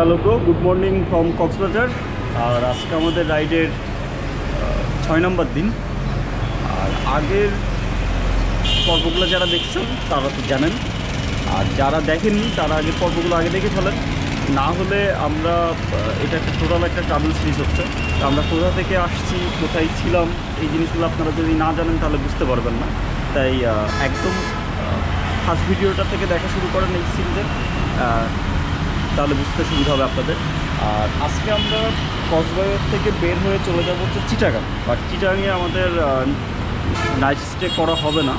Hello bro, good morning from Cox's Bazar. আর আজকে আমাদের রাইডের 6 নম্বর দিন। আর আগের পর্বগুলো যারা দেখছেন তারা তো জানেন, আর যারা দেখেননি তারা আগের পর্বগুলো আগে দেখে ফেলেন। না হলে আমরা এটা একটা টোটাল একটা ট্রাভেল সিরিজ হচ্ছে। আমরা কোথা থেকে আসছি, কোথায় ছিলাম, এই জিনিসগুলো আপনারা যদি না জানেন তাহলে বুঝতে পারবেন না। তাই একদম ফার্স্ট ভিডিওটা থেকে দেখা শুরু করেন এই সিরিজে, তাহলে বুঝতে সুবিধা হবে আপনাদের। আর আজকে আমরা কক্সবাজার থেকে বের হয়ে চলে যাব হচ্ছে চিটাগাং। বাট চিটাগাংয়ে আমাদের নাইট স্টে করা হবে না।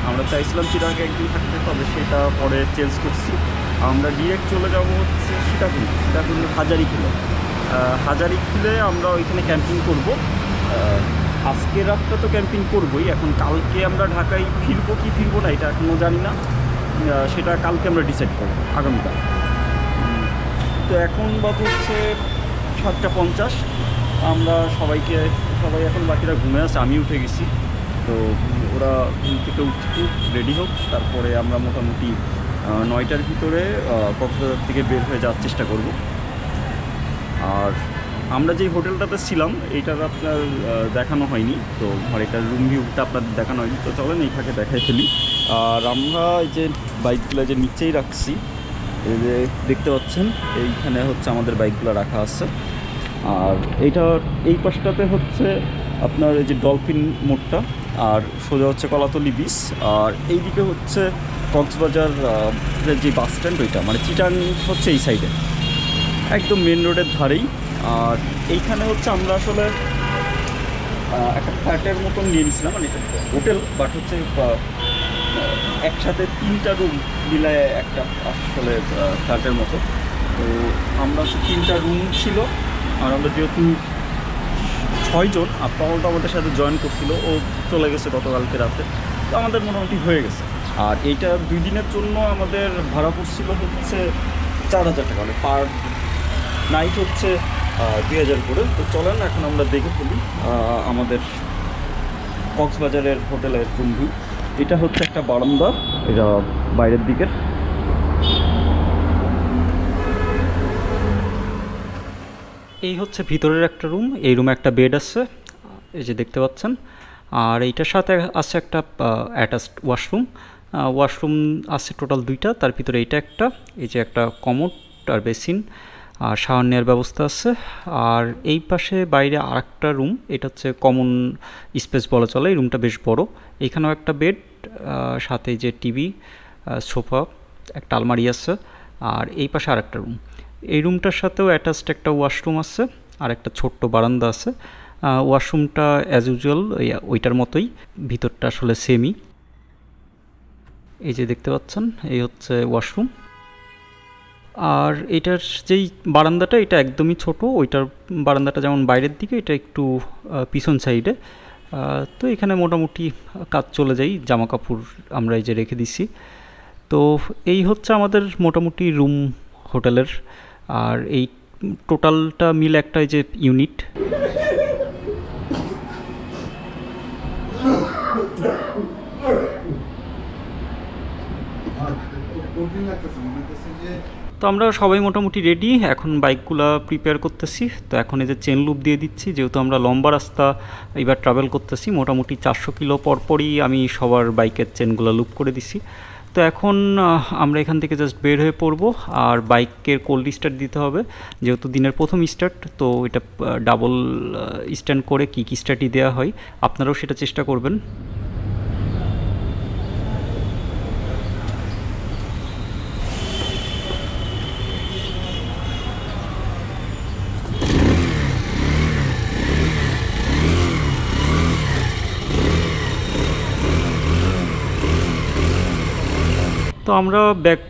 আমরা চাইছিলাম চিটাগাংয়ে একদিন থাকতে, তবে সেটা পরে চেঞ্জ করছি। আমরা ডিরেক্ট চলে যাব হচ্ছে সীতাকুণ্ড হাজারীখিলে আমরা ওইখানে ক্যাম্পিং করব। আজকে রাতটা তো ক্যাম্পিং করবই। এখন কালকে আমরা ঢাকায় ফিরবো কি ফিরবো না এটা এখনও জানি না, সেটা কালকে আমরা ডিসাইড করবো, আগামীকাল। তো এখন বাজে হচ্ছে 7:50। আমরা সবাই এখন বাকিরা ঘুমে আছে, আমি উঠে গেছি। তো ওরা ঘুম থেকে উঠে রেডি হোক, তারপরে আমরা মোটামুটি 9টার ভিতরে কক্সবাজার থেকে বের হয়ে যাওয়ার চেষ্টা করব। আর আমরা যেই হোটেলটাতে ছিলাম এইটার আপনার দেখানো হয়নি, তো এটার রুম ভিউটা আপনাদের দেখানো হয়নি। তো চলেন এই ফাঁকে দেখাই ফেলি। আর আমরা এই যে বাইকগুলো যে নিচেই রাখছি, এই যে দেখতে পাচ্ছেন, এইখানে হচ্ছে আমাদের বাইকগুলো রাখা আছে। আর এই পাশটাতে হচ্ছে আপনার এই যে ডলফিন মোড়টা, আর সোজা হচ্ছে কলাতলি বিচ। আর এইদিকে হচ্ছে কক্সবাজার যে বাস স্ট্যান্ড, ওইটা মানে চিটাং হচ্ছে এই সাইডে, একদম মেন রোডের ধারেই। আর এইখানে হচ্ছে আমরা আসলে একটা ফ্ল্যাটের মতন নিয়ে নিয়েছিলাম, মানে হোটেল, বাট হচ্ছে একসাথে 3টা রুম মিলায় একটা আসলে ফ্ল্যাটের মতো। তো আমরা 3টা রুম ছিল। আর আমরা যেহেতু 6 জন, আর পাওয়ালটা আমাদের সাথে জয়েন করছিল, ও চলে গেছে গতকালকে রাতে, তো আমাদের মোটামুটি হয়ে গেছে। আর এইটা 2 দিনের জন্য আমাদের ভাড়া পড়ছিল হচ্ছে 4000 টাকা, মানে পার নাইট হচ্ছে 2000 করে। তো চলেন এখন আমরা দেখে ফেলি আমাদের কক্সবাজারের হোটেলের রুম ভিউ। এটা হচ্ছে একটা বারান্দা, এটা বাইরের দিকের। এই হচ্ছে ভিতরের একটা রুম। এই রুমে একটা বেড আছে, এই যে দেখতে পাচ্ছেন। আর এইটার সাথে আছে একটা অ্যাটাচড ওয়াশরুম আছে টোটাল 2টা, তার ভিতরে এইটা একটা, এই যে একটা কমোড আর বেসিন, আর শাওয়ার নেওয়ার ব্যবস্থা আছে। আর এই পাশে বাইরে আরেকটা রুম, এটা হচ্ছে কমন স্পেস বলা চলে। এই রুমটা বেশ বড়। এইখানেও একটা বেড, সাথে যে টিভি, সোফা, একটা আলমারি আছে। আর এই পাশে আরেকটা রুম। এই রুমটার সাথেও অ্যাটাচড একটা ওয়াশরুম আছে, আর একটা ছোট্ট বারান্দা আছে। ওয়াশরুমটা অ্যাজ ইউজুয়াল ওইটার মতোই, ভিতরটা আসলে সেমি। এই যে দেখতে পাচ্ছেন, এই হচ্ছে ওয়াশরুম। আর এটার যেই বারান্দাটা, এটা একদমই ছোট। ওইটার বারান্দাটা যেমন বাইরের দিকে, এটা একটু পিছন সাইডে। তো এখানে মোটামুটি কাজ চলে যায়, জামা কাপড় আমরা এই যে রেখে দিছি। তো এই হচ্ছে আমাদের মোটামুটি রুম হোটেলের। আর এই টোটালটা মিলে একটা এই যে ইউনিট। তো আমরা সবাই মোটামুটি রেডি, এখন বাইকগুলো প্রিপেয়ার করতেছি। তো এখন এই যে চেন লুপ দিয়ে দিচ্ছি, যেহেতু আমরা লম্বা রাস্তা এবার ট্রাভেল করতেছি, মোটামুটি 400 কিলো পরই আমি সবার বাইকের চেনগুলো লুপ করে দিছি। তো এখন আমরা এখান থেকে জাস্ট বের হয়ে পড়বো। আর বাইকের কোল্ড স্টার্ট দিতে হবে, যেহেতু দিনের প্রথম স্টার্ট, তো এটা ডাবল স্ট্যান্ড করে কিক স্টার্টই দেওয়া হয়। আপনারাও সেটা চেষ্টা করবেন। তো আমরা ব্যাগ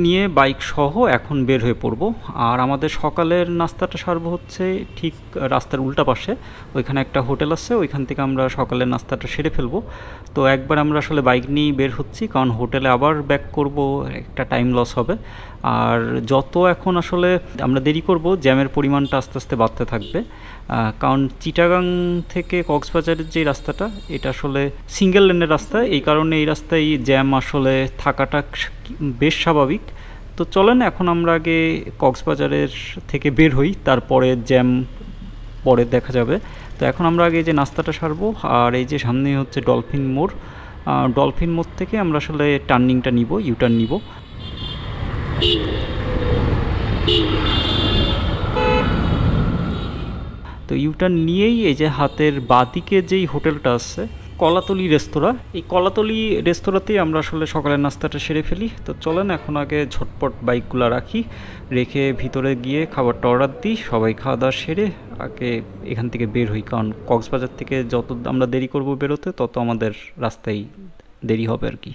নিয়ে বাইক সহ এখন বের হয়ে পড়ব। আর আমাদের সকালের নাস্তাটা সারবো হচ্ছে ঠিক রাস্তার উল্টা পাশে, ওইখানে একটা হোটেল আছে, ওইখান থেকে আমরা সকালের নাস্তাটা সেরে ফেলবো। তো একবার আমরা আসলে বাইক নিয়েই বের হচ্ছি, কারণ হোটেলে আবার ব্যাক করব, একটা টাইম লস হবে। আর যত এখন আসলে আমরা দেরি করব, জ্যামের পরিমাণটা আস্তে আস্তে বাড়তে থাকবে। কারণ চিটাগাং থেকে কক্সবাজারের যে রাস্তাটা, এটা আসলে সিঙ্গেল লেনের রাস্তা, এই কারণে এই রাস্তায় জ্যাম আসলে থাকাটা বেশ স্বাভাবিক। তো চলেন এখন আমরা আগে কক্সবাজারের থেকে বের হই, তারপরে জ্যাম পরে দেখা যাবে। তো এখন আমরা আগে যে নাস্তাটা সারবো, আর এই যে সামনে হচ্ছে ডলফিন মোড়। ডলফিন মোড় থেকে আমরা আসলে টার্নিংটা নিব, ইউটার্ন নিব। তো ইউটার্ন নিয়েই এই যে হাতের বাঁদিকে যেই হোটেলটা আছে কলাতলি রেস্তোরাঁ, এই কলাতলি রেস্তোরাঁতেই আমরা আসলে সকালের নাস্তাটা সেরে ফেলি। তো চলেন এখন আগে ঝটপট বাইকগুলো রেখে ভিতরে গিয়ে খাবারটা অর্ডার দিই, সবাই খাওয়া দাওয়া সেরে আগে এখান থেকে বের হই, কারণ কক্সবাজার থেকে যত আমরা দেরি করব বেরোতে তত আমাদের রাস্তায় দেরি হবে আর কি।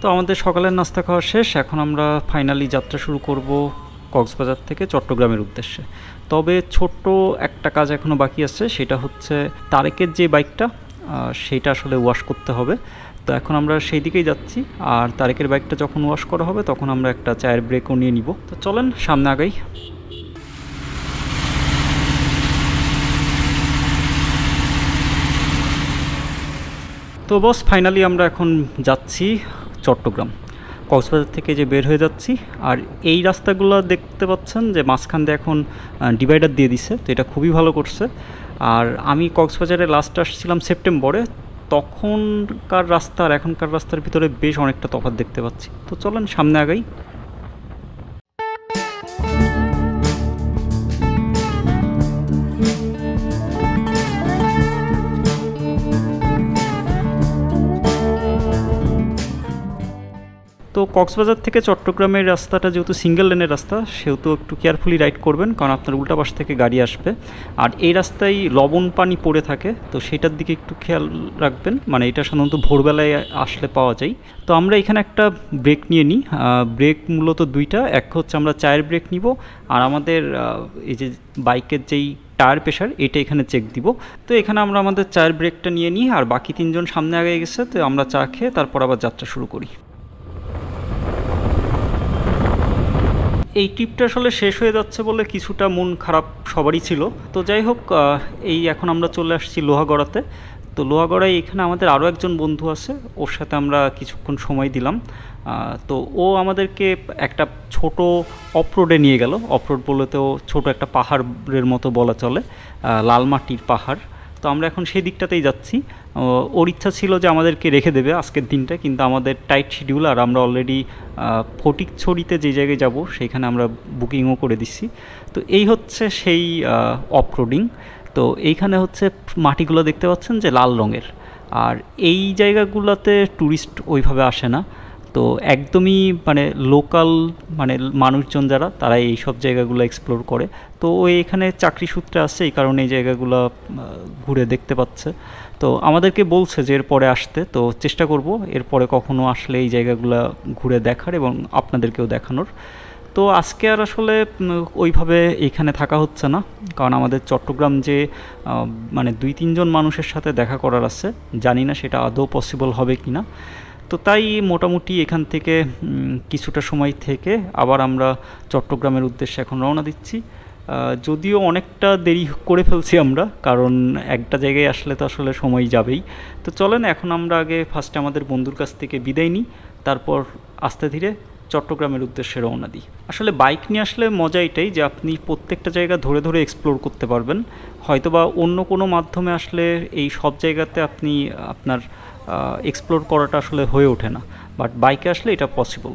তো আমাদের সকালের নাস্তা খাওয়া শেষ, এখন আমরা ফাইনালি যাত্রা শুরু করব কক্সবাজার থেকে চট্টগ্রামের উদ্দেশ্যে। তবে ছোট্ট একটা কাজ এখনও বাকি আছে, সেটা হচ্ছে তারেকের যে বাইকটা সেটা আসলে ওয়াশ করতে হবে। তো এখন আমরা সেই দিকেই যাচ্ছি, আর তারেকের বাইকটা যখন ওয়াশ করা হবে তখন আমরা একটা চায়ের ব্রেকও নিয়ে নিব। তো চলেন সামনে আগাই। তো বস ফাইনালি আমরা এখন যাচ্ছি চট্টগ্রাম, কক্সবাজার থেকে যে বের হয়ে যাচ্ছি। আর এই রাস্তাগুলো দেখতে পাচ্ছেন যে মাঝখান দিয়ে এখন ডিভাইডার দিয়ে দিছে, তো এটা খুবই ভালো করছে। আর আমি কক্সবাজারে লাস্ট আসছিলাম সেপ্টেম্বরে, তখনকার রাস্তা আর এখনকার রাস্তার ভিতরে বেশ অনেকটা তফাৎ দেখতে পাচ্ছি। তো চলেন সামনে আগাই। তো কক্সবাজার থেকে চট্টগ্রামের রাস্তাটা যেহেতু সিঙ্গেল লেনের রাস্তা, সেহেতু একটু কেয়ারফুলি রাইড করবেন, কারণ আপনার উল্টা পাশ থেকে গাড়ি আসবে। আর এই রাস্তায় লবণ পানি পড়ে থাকে, তো সেটার দিকে একটু খেয়াল রাখবেন, মানে এটা সাধারণত ভোরবেলায় আসলে পাওয়া যায়। তো আমরা এখানে একটা ব্রেক নিয়ে নিই, ব্রেক মূলত দুইটা, এক হচ্ছে আমরা চায়ের ব্রেক নিব, আর আমাদের এই যে বাইকের যেই টায়ার প্রেশার এটা এখানে চেক দিব। তো এখানে আমরা আমাদের চায়ের ব্রেকটা নিয়ে নিই, আর বাকি তিনজন সামনে আগে গেছে, তো আমরা চা খেয়ে তারপর আবার যাত্রা শুরু করি। এই ট্রিপটা আসলে শেষ হয়ে যাচ্ছে বলে কিছুটা মন খারাপ সবারই ছিল। তো যাই হোক, এই এখন আমরা চলে আসছি লোহাগড়াতে। তো লোহাগড়ায় এখানে আমাদের আরও একজন বন্ধু আছে, ওর সাথে আমরা কিছুক্ষণ সময় দিলাম। তো ও আমাদেরকে একটা ছোট অফরোডে নিয়ে গেল। অফরোড বলতেও ছোট একটা পাহাড়ের মতো বলা চলে, লাল মাটির পাহাড়। তো আমরা এখন সেই দিকটাতেই যাচ্ছি। ওর ইচ্ছা ছিল যে আমাদেরকে রেখে দেবে আজকের দিনটা, কিন্তু আমাদের টাইট শিডিউল, আর আমরা অলরেডি ফটিকছড়িতে যে জায়গায় যাব সেইখানে আমরা বুকিংও করে দিচ্ছি। তো এই হচ্ছে সেই অফরোডিং। তো এইখানে হচ্ছে মাটিগুলো দেখতে পাচ্ছেন যে লাল রঙের, আর এই জায়গাগুলোতে ট্যুরিস্ট ওইভাবে আসে না। তো একদমই মানে লোকাল মানে মানুষজন যারা, তারা এই সব জায়গাগুলো এক্সপ্লোর করে। তো ও এখানে চাকরি সূত্রে আসছে, এই কারণে এই জায়গাগুলো ঘুরে দেখতে পাচ্ছে। তো আমাদেরকে বলছে যে এরপরে আসতে, তো চেষ্টা করব এরপরে কখনো আসলে এই জায়গাগুলো ঘুরে দেখার এবং আপনাদেরকেও দেখানোর। তো আজকে আর আসলে ওইভাবে এখানে থাকা হচ্ছে না, কারণ আমাদের চট্টগ্রাম যে মানে 2-3 জন মানুষের সাথে দেখা করার আছে, জানি না সেটা আদৌ পসিবল হবে কি না। তো তাই মোটামুটি এখান থেকে কিছুটা সময় থেকে আবার আমরা চট্টগ্রামের উদ্দেশ্যে এখন রওনা দিচ্ছি। যদিও অনেকটা দেরি করে ফেলছি আমরা, কারণ একটা জায়গায় আসলে তো আসলে সময় যাবেই। তো চলেন এখন আমরা আগে ফার্স্টে আমাদের বন্ধুর কাছ থেকে বিদায় নিই, তারপর আস্তে ধীরে চট্টগ্রামের উদ্দেশ্যে রওনা দিই। আসলে বাইক নিয়ে আসলে মজা এটাই যে আপনি প্রত্যেকটা জায়গা ধরে ধরে এক্সপ্লোর করতে পারবেন। হয়তোবা অন্য কোনো মাধ্যমে আসলে এই সব জায়গাতে আপনি আপনার এক্সপ্লোর করাটা আসলে হয়ে ওঠে না, বাট বাইকে আসলে এটা পসিবল।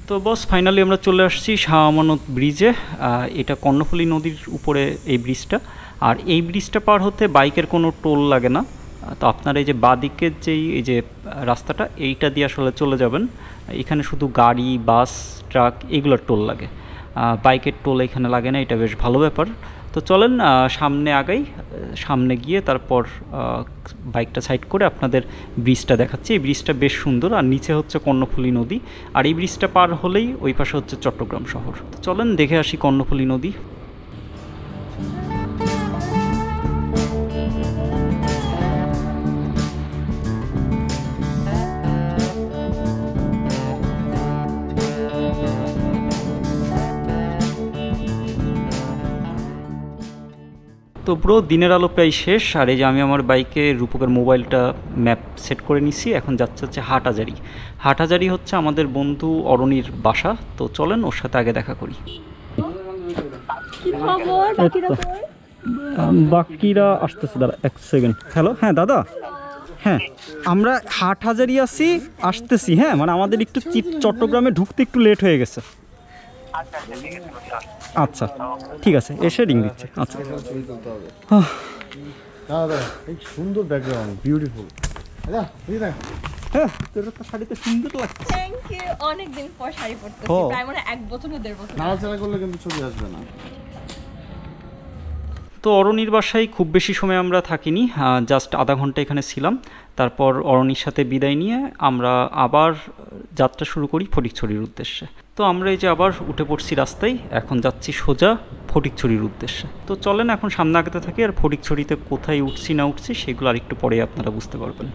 তো বস ফাইনালি আমরা চলে আসছি শাহ আমানত ব্রিজে। এটা কর্ণফুলী নদীর উপরে এই ব্রিজটা, আর এই ব্রিজটা পার হতে বাইকের কোনো টোল লাগে না। তো আপনার এই যে বাঁদিকের এই যে রাস্তাটা, এইটা দিয়ে আসলে চলে যাবেন। এখানে শুধু গাড়ি, বাস, ট্রাক এগুলোর টোল লাগে, বাইকের টোল এখানে লাগে না, এটা বেশ ভালো ব্যাপার। তো চলেন সামনে আগাই, সামনে গিয়ে তারপর বাইকটা সাইড করে আপনাদের ব্রিজটা দেখাচ্ছি। এই ব্রিজটা বেশ সুন্দর, আর নিচে হচ্ছে কর্ণফুলী নদী, আর এই ব্রিজটা পার হলেই ওই পাশে হচ্ছে চট্টগ্রাম শহর। তো চলেন দেখে আসি কর্ণফুলী নদী। তো ব্রো দিনের আলো প্রায় শেষ, আর এই যে আমি আমার বাইকে রূপকের মোবাইলটা ম্যাপ সেট করে নিছি। এখন যাচ্ছে হচ্ছে হাটহাজারী। হাটহাজারী হচ্ছে আমাদের বন্ধু অরণির বাসা। তো চলেন ওর সাথে আগে দেখা করি। বাকিরা আসতেছে, দাদা এক সেকেন্ড। হ্যালো, হ্যাঁ দাদা, হ্যাঁ আমরা হাটহাজারী আছি, আসতেছি। হ্যাঁ মানে আমাদের একটু চট্টগ্রামে ঢুকতে একটু লেট হয়ে গেছে। আচ্ছা ঠিক আছে, এসে রিং দিচ্ছে। আচ্ছা সুন্দর ব্যাকগ্রাউন্ড, বিউটিফুল। শাড়িতে সুন্দর লাগছে। Thank you. অনেকদিন পর শাড়ি পরতেছি, প্রায় মনে 1 বছর না 1.5 বছর। নাড়াচাড়া করলে কিন্তু ছবি আসবে না। তো অরণির বাসায় খুব বেশি সময় আমরা থাকিনি, জাস্ট আধা ঘন্টা এখানে ছিলাম। তারপর অরণির সাথে বিদায় নিয়ে আমরা আবার যাত্রা শুরু করি ফটিকছড়ির উদ্দেশ্যে। তো আমরা এই যে আবার উঠে পড়ছি রাস্তায়, এখন যাচ্ছি সোজা ফটিকছড়ির উদ্দেশ্যে। তো চলেন এখন সামনে আগাতে থাকি, আর ফটিকছড়িতে কোথায় উঠছি না উঠছি সেগুলো আর একটু পরে আপনারা বুঝতে পারবেন।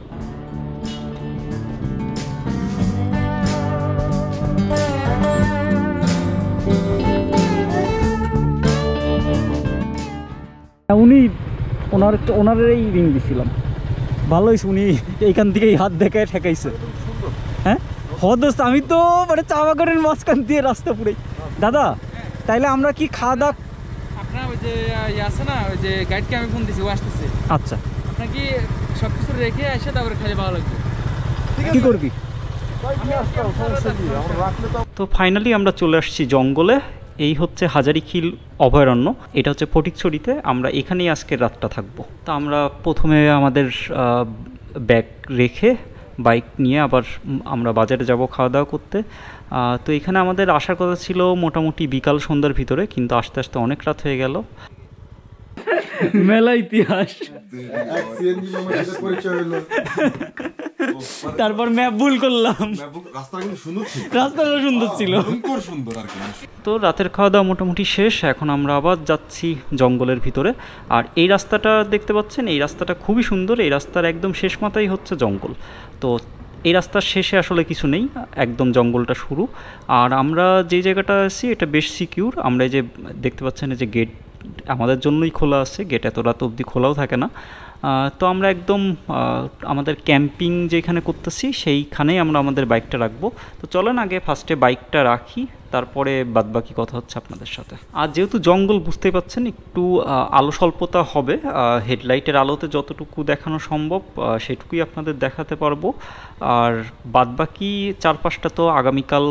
উনি ওনারেরই রিং দিছিলাম, ভালো হয়েছে। উনি এইখান থেকেই হাত দেখায় ঠেকাইছে। হ্যাঁ হদোস্ত, আমি তো মানে চা বাগানের মাঝখান দিয়ে রাস্তা পুরে। দাদা তাইলে আমরা কি খাওয়া দাওয়া? আপনার ওই যে আছে না, ওই যে গাইডকে আমি ফোন দিছি, ও আসতেছে। আচ্ছা আপনার কি সব কিছু রেখে এসে তারপরে খালি ভালো লাগবে? কি করবি? তো ফাইনালি আমরা চলে আসছি জঙ্গলে। এই হচ্ছে হাজারীখিল অভয়ারণ্য, এটা হচ্ছে ফটিকছড়িতে। আমরা এখানেই আজকের রাতটা থাকবো। তো আমরা প্রথমে আমাদের ব্যাগ রেখে বাইক নিয়ে আবার আমরা বাজারে যাব খাওয়া দাওয়া করতে। তো এখানে আমাদের আসার কথা ছিল মোটামুটি বিকাল সন্ধ্যার ভিতরে, কিন্তু আস্তে আস্তে অনেক রাত হয়ে গেল। মেলা ইতিহাস। তারপর ম্যাপ ভুল করলাম, রাস্তাটা সুন্দর ছিল। তো রাতের খাওয়া দাওয়া মোটামুটি শেষ, এখন আমরা আবার যাচ্ছি জঙ্গলের ভিতরে। আর এই রাস্তাটা দেখতে পাচ্ছেন, এই রাস্তাটা খুবই সুন্দর। এই রাস্তার একদম শেষ মাথায় হচ্ছে জঙ্গল। তো এই রাস্তার শেষে আসলে কিছু নেই, একদম জঙ্গলটা শুরু। আর আমরা যে জায়গাটা আছি এটা বেশ সিকিউর। আমরা এই যে দেখতে পাচ্ছেন, এই যে গেট আমাদের জন্যই খোলা আছে, গেট এত রাত অবধি খোলাও থাকে না। তো আমরা একদম আমাদের ক্যাম্পিং যেখানে করতেছি সেইখানেই আমরা আমাদের বাইকটা রাখবো। তো চলেন আগে ফার্স্টে বাইকটা রাখি, তারপরে বাদবাকি কথা হচ্ছে আপনাদের সাথে। আর যেহেতু জঙ্গল বুঝতেই পাচ্ছেন, একটু আলো স্বল্পতা হবে। হেডলাইটের আলোতে যতটুকু দেখানো সম্ভব সেটুকুই আপনাদের দেখাতে পারবো। আর বাদবাকি চারপাশটা তো আগামীকাল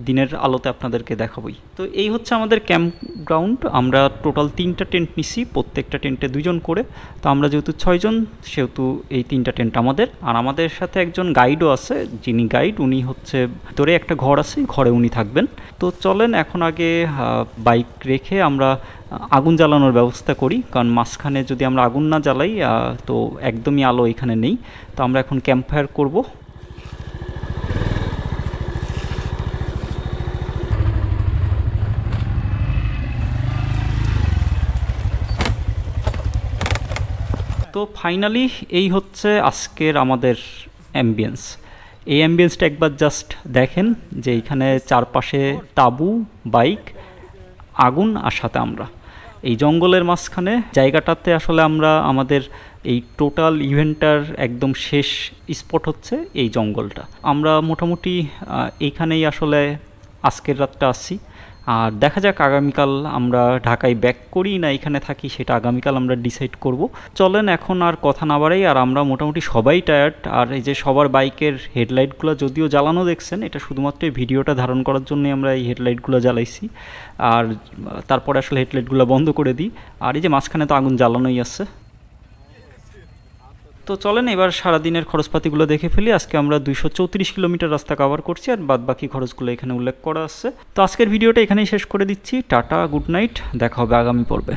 দিনের আলোতে আপনাদেরকে দেখাবই। তো এই হচ্ছে আমাদের ক্যাম্প গ্রাউন্ড। আমরা টোটাল 3টা টেন্ট নিছি, প্রত্যেকটা টেন্টে 2 জন করে। তো আমরা যেহেতু 6 জন, সেহেতু এই 3টা টেন্ট আমাদের। আর আমাদের সাথে একজন গাইডও আছে, যিনি গাইড উনি হচ্ছে ভিতরে একটা ঘর আছে, ঘরে উনি থাকবেন। তো চলেন এখন আগে বাইক রেখে আমরা আগুন জ্বালানোর ব্যবস্থা করি, কারণ মাঝখানে যদি আমরা আগুন না জ্বালাই তো একদমই আলো এখানে নেই। তো আমরা এখন ক্যাম্প ফায়ার করব। তো ফাইনালি এই হচ্ছে আজকের আমাদের অ্যাম্বিয়েন্স। এই অ্যাম্বিয়েন্সটা একবার জাস্ট দেখেন, যে এইখানে চারপাশে তাঁবু, বাইক, আগুন, আর সাথে আমরা এই জঙ্গলের মাঝখানে জায়গাটাতে আসলে আমরা আমাদের এই টোটাল ইভেন্টটার একদম শেষ স্পট হচ্ছে এই জঙ্গলটা। আমরা মোটামুটি এইখানেই আসলে আজকের রাতটা আসছি। আর দেখা যাক আগামীকাল আমরা ঢাকায় ব্যাক করি না এখানে থাকি, সেটা আগামীকাল আমরা ডিসাইড করব। চলেন এখন আর কথা না বাড়াই। আর আমরা মোটামুটি সবাই টায়ার্ড। আর এই যে সবার বাইকের হেডলাইটগুলো যদিও জ্বালানো দেখছেন, এটা শুধুমাত্র এই ভিডিওটা ধারণ করার জন্যই আমরা এই হেডলাইটগুলো জ্বালাইছি। আর তারপরে আসলে হেডলাইটগুলো বন্ধ করে দিই। আর এই যে মাঝখানে তো আগুন জ্বালানোই আছে। তো চলেন এবার সারাদিনের খরচপাতিগুলো দেখে ফেলি। আজকে আমরা 234 কিলোমিটার রাস্তা কভার করছি, আর বাদ বাকি খরচগুলো এখানে উল্লেখ করা আছে। তো আজকের ভিডিওটা এখানেই শেষ করে দিচ্ছি। টাটা, গুড নাইট, দেখা হবে আগামী পর্বে।